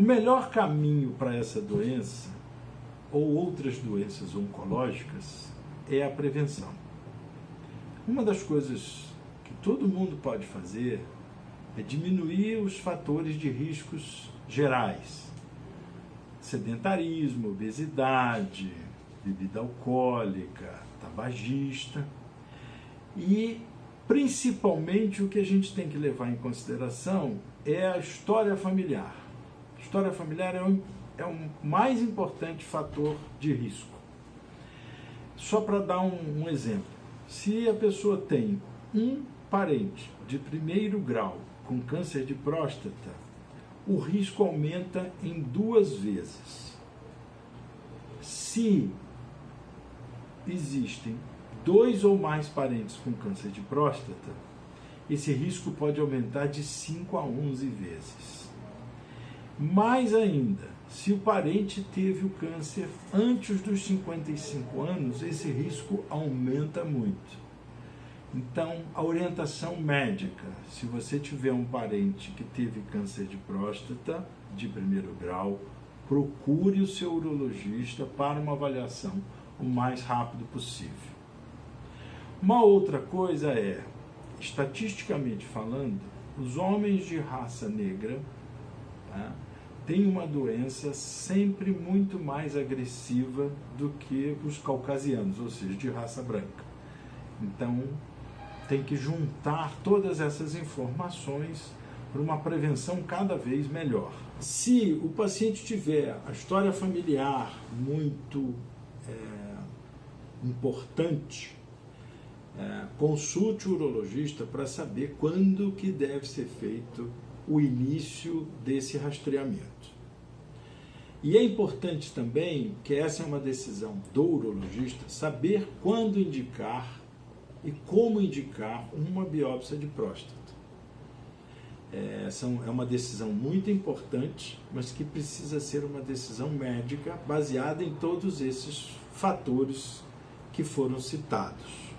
O melhor caminho para essa doença ou outras doenças oncológicas é a prevenção. Uma das coisas que todo mundo pode fazer é diminuir os fatores de riscos gerais. Sedentarismo, obesidade, bebida alcoólica, tabagista. E, principalmente, o que a gente tem que levar em consideração é a história familiar. A história familiar é o mais importante fator de risco. Só para dar um exemplo, se a pessoa tem um parente de primeiro grau com câncer de próstata, o risco aumenta em 2 vezes. Se existem 2 ou mais parentes com câncer de próstata, esse risco pode aumentar de 5 a 11 vezes. Mais ainda, se o parente teve o câncer antes dos 55 anos, esse risco aumenta muito. Então, a orientação médica, se você tiver um parente que teve câncer de próstata de primeiro grau, procure o seu urologista para uma avaliação o mais rápido possível. Uma outra coisa é, estatisticamente falando, os homens de raça negra, tá, têm uma doença sempre muito mais agressiva do que os caucasianos, ou seja, de raça branca. Então, tem que juntar todas essas informações para uma prevenção cada vez melhor. Se o paciente tiver a história familiar muito importante, consulte o urologista para saber quando que deve ser feito o início desse rastreamento. E é importante também, que essa é uma decisão do urologista, saber quando indicar e como indicar uma biópsia de próstata. É uma decisão muito importante, mas que precisa ser uma decisão médica baseada em todos esses fatores que foram citados.